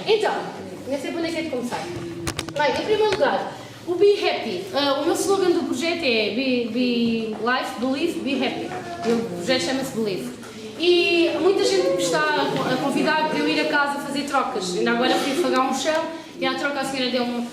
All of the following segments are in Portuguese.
então, nem sei por onde é que é de começar. Bem, em primeiro lugar, o Be Happy. O meu slogan do projeto é Be Life, Believe, Be Happy. E o projeto chama-se Believe. E muita gente me está a convidar para eu ir a casa fazer trocas. Ainda agora fui afagar um chão e à troca a senhora deu-me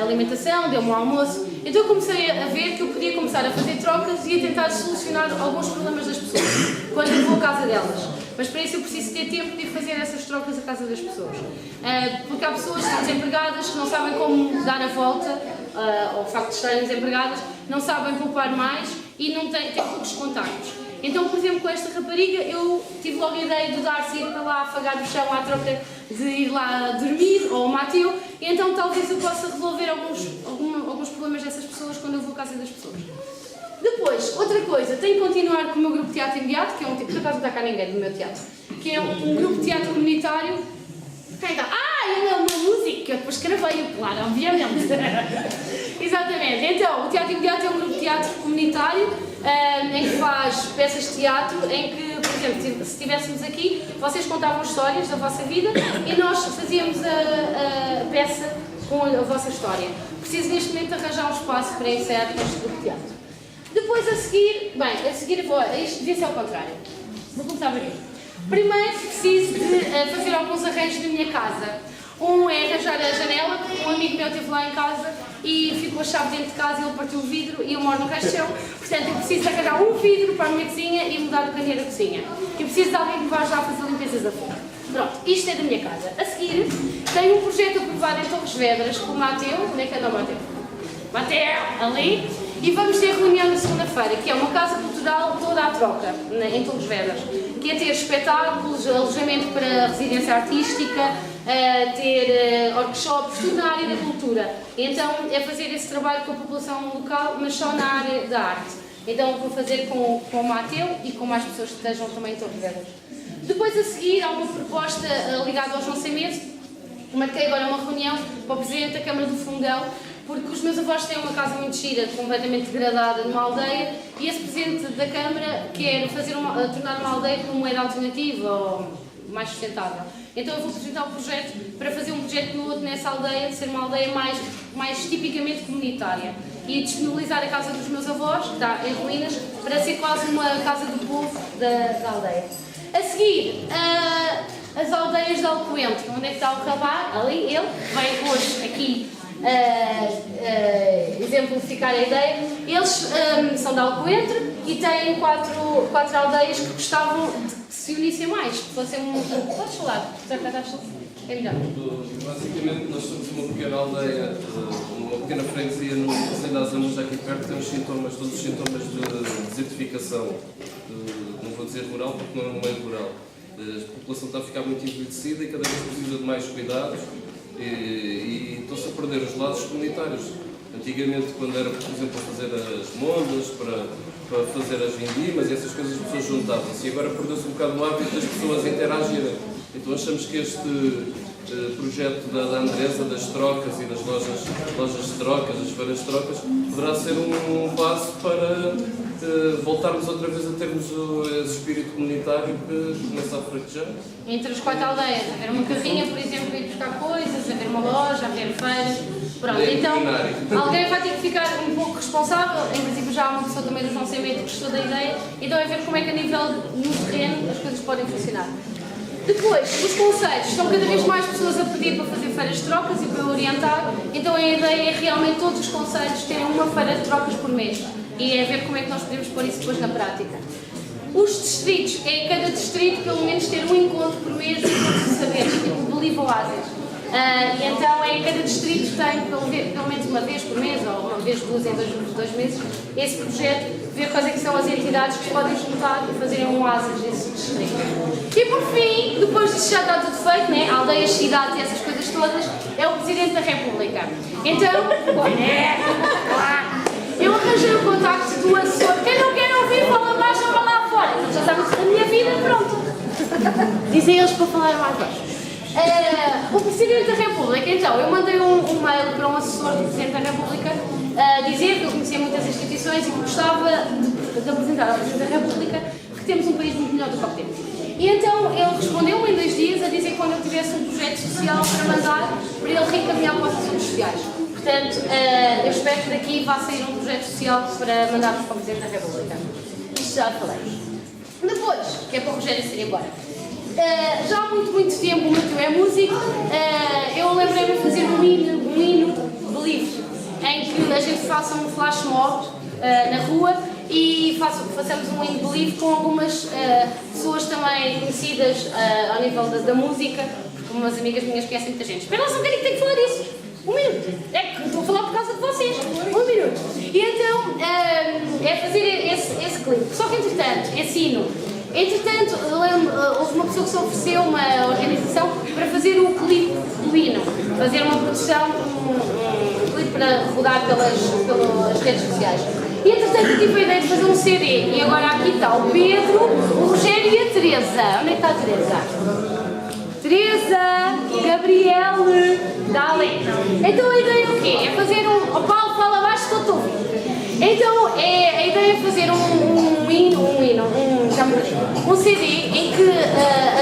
alimentação, deu-me um almoço. Então eu comecei a ver que eu podia começar a fazer trocas e a tentar solucionar alguns problemas das pessoas quando eu vou à casa delas. Mas para isso eu preciso ter tempo de fazer essas trocas à casa das pessoas. Porque há pessoas que estão desempregadas, que não sabem como dar a volta ao facto de estarem desempregadas, não sabem poupar mais e não têm poucos contactos. Então, por exemplo, com esta rapariga, eu tive logo a ideia do Darcy ir para lá afagar o chão à troca de ir lá dormir, ou o Mateu, e então talvez eu possa resolver alguns problemas dessas pessoas quando eu vou à casa das pessoas. Depois, outra coisa, tenho que continuar com o meu grupo de teatro imediato, que é um tipo, por acaso não está cá ninguém do meu teatro, que é um grupo de teatro comunitário. Quem está? Ele é uma música que eu depois gravei, claro, obviamente. Exatamente, então, o Teatro Imediato é um grupo de teatro comunitário em que faz peças de teatro, em que, por exemplo, se estivéssemos aqui, vocês contavam histórias da vossa vida e nós fazíamos a peça com a vossa história. Preciso neste momento arranjar um espaço para ensaiar este grupo de teatro. Depois a seguir isto devia ser ao contrário. Vou começar por aqui. Primeiro preciso de fazer alguns arranjos na minha casa. Um é arranjar a janela, um amigo meu esteve lá em casa e ficou a chave dentro de casa, ele partiu o vidro e eu moro no resto do chão. Portanto, eu preciso arranjar um vidro para a minha cozinha e mudar o candeeiro da cozinha. E preciso de alguém que me vá já fazer limpezas a fundo. Pronto, isto é da minha casa. A seguir, tenho um projeto aprovado em Torres Vedras com o Mateu. Onde é que anda o Mateu? Mateu, ali. E vamos ter reunião na segunda-feira, que é uma casa cultural toda à troca, em Torres Vedras. Que é ter espetáculos, alojamento para residência artística, ter workshops, tudo na área da cultura. Então é fazer esse trabalho com a população local, mas só na área da arte. Então vou fazer com o Mateu e com mais pessoas que estejam também em Torres Vedras. Depois a seguir há uma proposta ligada aos lançamentos. Marquei agora uma reunião para o Presidente da Câmara do Fundão, porque os meus avós têm uma casa muito gira, completamente degradada, numa aldeia, e esse Presidente da Câmara quer tornar uma aldeia com moeda alternativa ou mais sustentável. Então eu vou apresentar um projeto para fazer um projeto piloto nessa aldeia, de ser uma aldeia mais tipicamente comunitária, e disponibilizar a casa dos meus avós, que está em ruínas, para ser quase uma casa do povo da aldeia. A seguir, as aldeias de Alcoentre, onde é que está o rapaz? Ali, ele, vem hoje aqui exemplificar a ideia. Eles são de Alcoentre e têm quatro aldeias que gostavam de que se unissem mais, que fossem Podes falar? É melhor. Basicamente, nós somos uma pequena aldeia, uma pequena freguesia no Conselho das Amas, aqui perto, temos todos os sintomas de desertificação, não vou dizer rural porque não é um meio rural. A população está a ficar muito envelhecida e cada vez precisa de mais cuidados e estão-se a perder os laços comunitários. Antigamente, quando era, por exemplo, fazer as mondas, para fazer as vindimas e essas coisas, as pessoas juntavam-se. E agora perdeu-se um bocado o hábito das pessoas interagirem. Então achamos que este projeto da Andresa, das trocas e das lojas de trocas, das feiras de trocas, poderá ser um passo para voltarmos outra vez a termos esse espírito comunitário que começa a fraquejar. Entre as 4 aldeias, haver uma carrinha, por exemplo, para ir buscar coisas, haver uma loja, haver feiras. Pronto, então alguém vai ter que ficar um pouco responsável. Em princípio já há uma pessoa também dos lançamentos que gostou da ideia, então é ver como é que a nível no terreno as coisas podem funcionar. Depois, os conselhos, estão cada vez mais pessoas a pedir para fazer feiras de trocas e para orientar, então a ideia é realmente todos os conselhos terem uma feira de trocas por mês e é ver como é que nós podemos pôr isso depois na prática. Os distritos, é cada distrito pelo menos ter um encontro por mês de encontros de saberes, tipo Believe Oasis. E então cada distrito tem pelo menos uma vez por mês ou uma vez duas em dois meses esse projeto, ver quais é que são as entidades que podem juntar e fazerem um oásis desse distrito. E por fim, depois disso já está tudo feito, né? Aldeias, cidades e essas coisas todas, é o Presidente da República. Então, eu arranjei o contacto do assessor. Quem não quer ouvir, fala mais ou vai lá fora. Então já sabem da minha vida, pronto. Dizem eles para falar mais baixo. O Presidente da República, então, eu mandei um mail para um assessor do Presidente da República dizer que eu conhecia muitas instituições e que gostava de apresentar ao Presidente da República que temos um país muito melhor do que o que temos. E então ele respondeu-me em 2 dias a dizer que quando eu tivesse um projeto social para mandar para ele reencaminhar para os assuntos sociais. Portanto, eu espero que daqui vá sair um projeto social para mandarmos para o Presidente da República. Isto já falei. Depois, que é para o Rogério ser embora. Já há muito tempo, o meu tio é músico, eu lembrei-me de fazer um hino Believe, em que a gente faça um flash mob na rua e façamos um hino Believe com algumas pessoas também conhecidas ao nível da música, porque umas amigas minhas conhecem muita gente. Espera lá só um bocadinho que tenho que falar disso. Um minuto. É que estou a falar por causa de vocês. Um minuto. E então é fazer esse clipe. Só que entretanto, esse hino. Entretanto, houve uma pessoa que se ofereceu, uma organização, para fazer o clipe do hino. Fazer uma produção, um clipe para rodar pelas redes sociais. E entretanto eu tive a ideia de fazer um CD. E agora aqui está o Pedro, o Rogério e a Teresa. Onde é que está a Teresa? Teresa, Gabriel, Dali. Então a ideia é o quê? É fazer um... Oh Paulo, fala abaixo, estou a ouvir. Então a ideia é fazer um CD em que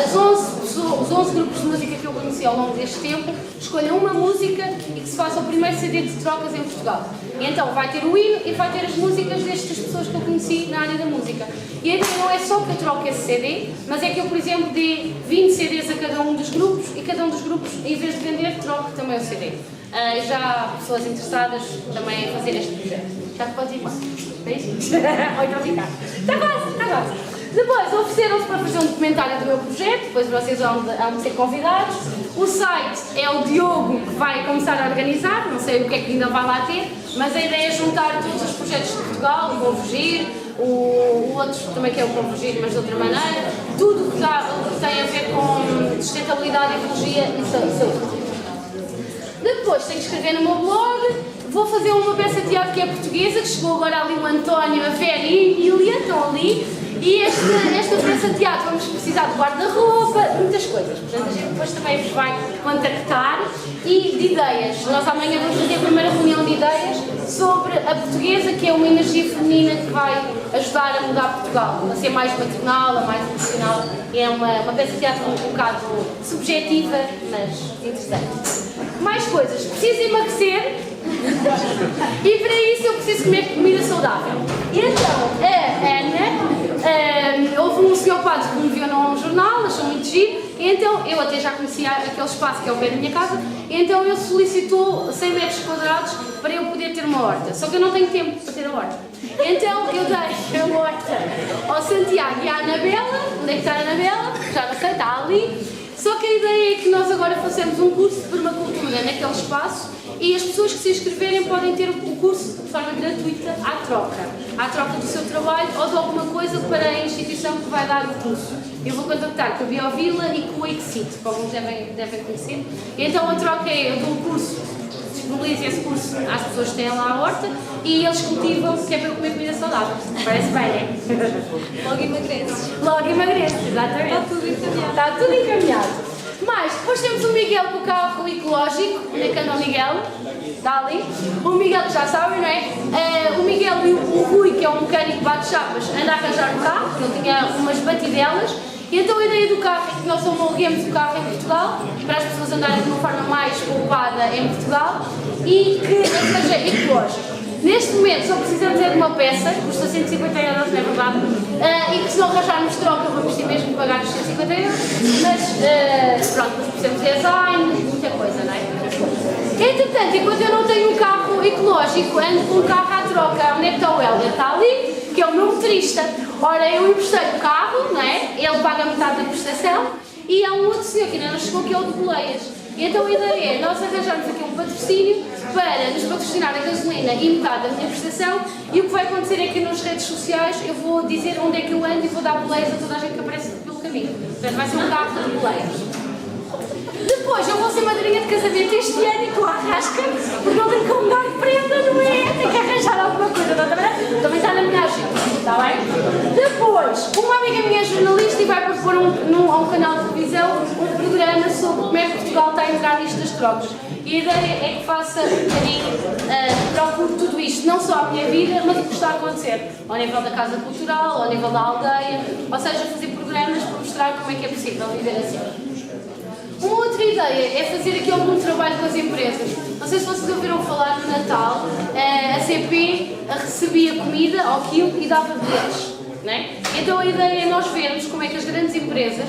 os 11 grupos de música que eu conheci ao longo deste tempo escolham uma música e que se faça o primeiro CD de trocas em Portugal. E então vai ter o hino e vai ter as músicas destas pessoas que eu conheci na área da música. E a ideia não é só que eu troque esse CD, mas é que eu, por exemplo, dê 20 CDs a cada um dos grupos e cada um dos grupos, em vez de vender, troque também o CD. Já há pessoas interessadas também em fazer este projeto. Já pode ir embora. Beijinhos. Ou então ficar. Está quase. Depois ofereceram-se para fazer um documentário do meu projeto, depois vocês vão de ser convidados. O site é o Diogo que vai começar a organizar, não sei o que é que ainda vai lá ter, mas a ideia é juntar todos os projetos de Portugal, o Convergir, o outro também que é o Convergir, mas de outra maneira, tudo que tem a ver com sustentabilidade, ecologia e saúde. Depois tenho que escrever no meu blog, vou fazer uma peça de teatro que é portuguesa, que chegou agora ali o António, a Vera e a Emília, estão ali. E esta peça de teatro vamos precisar de guarda-roupa, muitas coisas. Portanto, a gente depois também vos vai contactar e de ideias. Nós amanhã vamos fazer a primeira reunião de ideias sobre a portuguesa, que é uma energia feminina que vai ajudar a mudar Portugal, a ser mais maternal, a mais emocional. E é uma peça de teatro um bocado subjetiva, mas interessante. Mais coisas. Preciso emagrecer. E para isso eu preciso comer comida saudável. E então, a Ana, houve um senhor padre que me viu num jornal, achou muito giro, e então eu até já conhecia aquele espaço que é o pé da minha casa, e então ele solicitou 100 metros quadrados para eu poder ter uma horta. Só que eu não tenho tempo para ter a horta. Então eu dei a horta ao Santiago e à Anabela. Onde é que está a Anabela? Já não sei, está ali. Só que a ideia é que nós agora façamos um curso de permacultura naquele espaço e as pessoas que se inscreverem podem ter o curso de forma gratuita à troca do seu trabalho ou de alguma coisa para a instituição que vai dar o curso. Eu vou contactar com a Biovila e com o Exit, que alguns devem conhecer. E então a troca é, eu dou o curso, disponibilizo esse curso às pessoas que têm lá a horta e eles cultivam, que é para eu comer comida saudável. Parece bem, né? Logo emagreces. Logo emagrece, exatamente. Está tudo encaminhado. Está tudo encaminhado. Mas depois temos o Miguel com o carro ecológico. Onde é que anda o Miguel? Está ali. O Miguel que já sabem, não é? O Miguel e o Rui, que é um mecânico bate-chapas, anda a arranjar o carro, porque ele tinha umas batidelas. E então a ideia do carro é que nós homologuemos o carro em Portugal, para as pessoas andarem de uma forma mais poupada em Portugal e que seja ecológico. Neste momento só precisamos de uma peça, que custa 150 euros, não é verdade? E que se não arranjarmos troca vamos ter mesmo que pagar os 150 euros, mas pronto, precisamos de design, muita coisa, não é? Entretanto, enquanto eu não tenho um carro ecológico, ando com um carro à troca. Onde é que está o Helder? Está ali, que é o meu motorista. Ora, eu emprestei o carro, não é? Ele paga metade da prestação e há um outro senhor que ainda não chegou, que é o de boleias. Então a ideia é nós arranjarmos aqui um patrocínio para nos patrocinar a gasolina e metade da minha prestação e o que vai acontecer é que nas redes sociais eu vou dizer onde é que eu ando e vou dar boleias a toda a gente que aparece pelo caminho. Portanto, vai ser um carro de boleias. Depois eu vou ser madrinha de casamento este ano e estou à rasca, porque não tenho como dar prenda, não é? Tenho que arranjar alguma coisa, também está na minha agenda, está bem? Depois, uma amiga minha é jornalista e vai propor a um canal de televisão um programa sobre como é que Portugal está a entrar nisto das trocas. E a ideia é que faça um bocadinho, procure tudo isto, não só a minha vida, mas o que está a acontecer, ao nível da Casa Cultural, ao nível da aldeia, ou seja, fazer programas para mostrar como é que é possível viver assim. Uma outra ideia é fazer aquele coisas. Não sei se vocês ouviram falar no Natal, a CP recebia comida ao quilo e dava bilhetes. Né? Então a ideia é nós vermos como é que as grandes empresas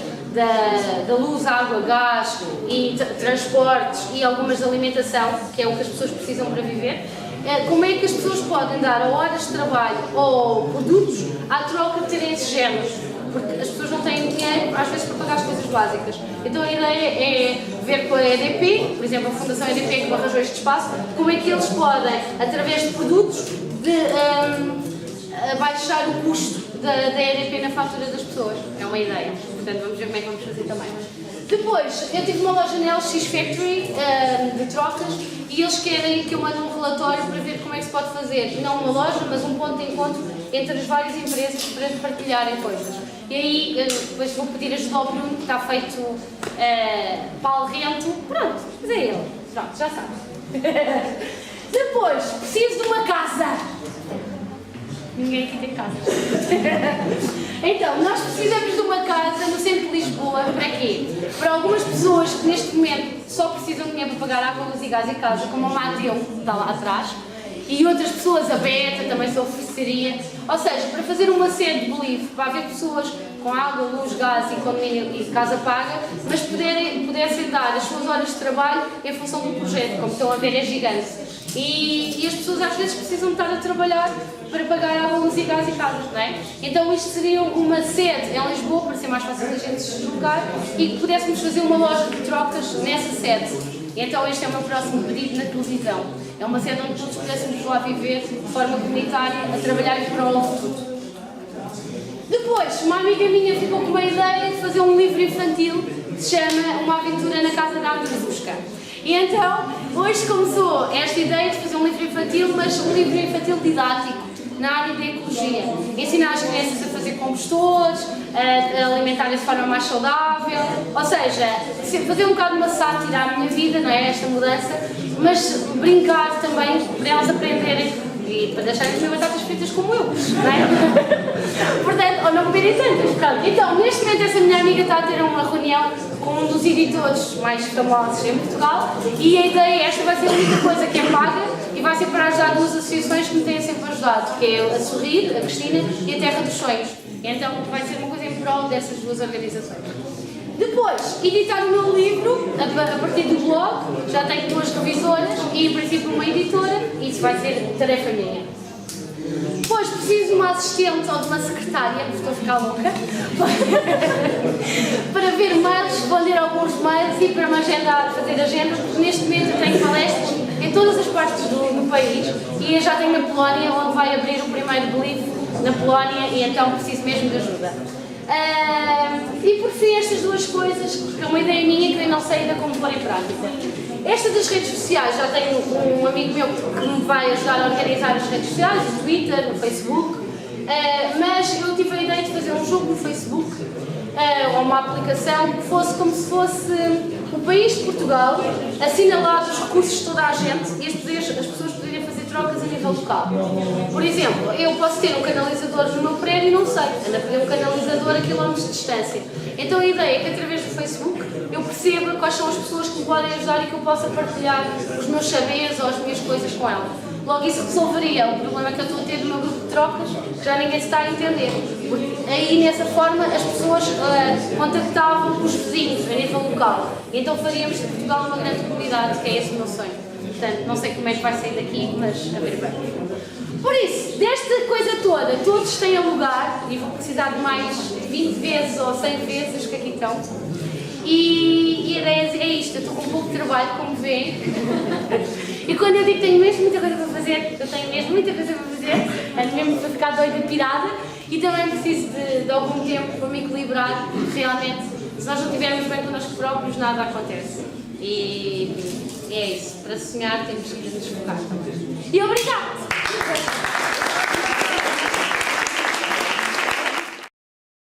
da luz, água, gás e transportes e algumas de alimentação, que é o que as pessoas precisam para viver, como é que as pessoas podem dar a horas de trabalho ou produtos à troca de terem esses géneros, porque as pessoas não têm dinheiro às vezes para pagar as coisas básicas. Então a ideia é ver com a EDP, por exemplo a Fundação EDP que me arranjou este espaço, como é que eles podem, através de produtos, baixar o custo da EDP na fatura das pessoas. É uma ideia. Portanto, vamos ver como é que vamos fazer também. Depois, eu tive uma loja na LX Factory de trocas e eles querem que eu mande um relatório para ver como é que se pode fazer, não uma loja, mas um ponto de encontro entre as várias empresas para partilharem coisas. E aí, depois vou pedir ajuda ao Bruno, que está feito palrento. Pronto, mas é ele. Pronto, já sabe. Depois, preciso de uma casa. Ninguém aqui tem casas. Então, nós precisamos de uma casa no centro de Lisboa. Para quê? Para algumas pessoas que neste momento só precisam de dinheiro para pagar água, luz e gás em casa, como a Mateu, que está lá atrás, e outras pessoas, a Beta, também se ofereceria. Ou seja, para fazer uma sede de Believe, para haver pessoas com água, luz, gás e condomínio e casa paga, mas pudessem dar as suas horas de trabalho em função do projeto, como estão a ver, é gigante. E as pessoas às vezes precisam estar a trabalhar para pagar água, luz e gás e casas, não é? Então isto seria uma sede em Lisboa, para ser mais fácil a gente se deslocar, e que pudéssemos fazer uma loja de trocas nessa sede. Então este é o meu próximo pedido na televisão. É uma sede onde todos pudéssemos lá viver de forma comunitária, a trabalhar em prol do futuro. Depois, uma amiga minha ficou com uma ideia de fazer um livro infantil que se chama Uma Aventura na Casa da Andrusca. E então, hoje começou esta ideia de fazer um livro infantil, mas um livro infantil didático, na área da ecologia. Ensinar as crianças a fazer compostores, a alimentarem-se de forma mais saudável, ou seja, fazer um bocado uma sátira à minha vida, não é? Esta mudança, mas brincar também para elas aprenderem e para deixarem de comer batatas fritas como eu, não é? Portanto, ou não comerem tantas. Pronto. Então, neste momento, essa minha amiga está a ter uma reunião com um dos editores mais famosos em Portugal e a ideia é esta, vai ser a única coisa que é paga e vai ser para ajudar duas associações que me têm sempre ajudado, que é a Sorrir, a Cristina e a Terra dos Sonhos. Então, vai ser uma coisa em prol dessas duas organizações. Depois, editar o meu livro a partir do blog, já tenho 2 revisoras e, em princípio, uma editora, e isso vai ser tarefa minha. Depois, preciso de uma assistente ou de uma secretária, estou a ficar louca, para ver mails, responder alguns mails e para me agendar, fazer agendas, porque neste momento eu tenho palestras em todas as partes do país e eu já tenho na Polónia, onde vai abrir o primeiro Believe na Polónia e então preciso mesmo de ajuda. E por fim, estas duas coisas, que é uma ideia minha que eu não sei ainda como pôr em prática. Esta das redes sociais, já tenho um amigo meu que me vai ajudar a organizar as redes sociais, no Twitter, no Facebook, mas eu tive a ideia de fazer um jogo no Facebook, ou uma aplicação que fosse como se fosse o país de Portugal, assinalado os recursos de toda a gente e as pessoas poderiam fazer trocas a nível local. Por exemplo, eu posso ter um canalizador no meu prédio e não sei, anda a pedir um canalizador a quilómetros de distância. Então a ideia é que através do Facebook eu perceba quais são as pessoas que me podem ajudar e que eu possa partilhar os meus saberes ou as minhas coisas com elas. Logo isso resolveria o problema que eu estou a ter no meu grupo de trocas, que já ninguém se está a entender. Porque aí, nessa forma, as pessoas contactavam os vizinhos a nível local. E então faríamos de Portugal uma grande comunidade, que é esse o meu sonho. Portanto, não sei como é que vai sair daqui, mas a ver bem. Por isso, desta coisa toda, todos têm a lugar, e vou precisar de mais 20 vezes ou 100 vezes que aqui estão. E a ideia é isto, eu estou com pouco trabalho, como veem. E quando eu digo que tenho mesmo muita coisa para fazer, eu tenho mesmo muita coisa para fazer, ando mesmo para ficar doida, pirada, e também preciso de algum tempo para me equilibrar, porque realmente, se nós não estivermos bem connosco próprios, nada acontece. E é isso, para sonhar temos que nos focar também. E obrigado!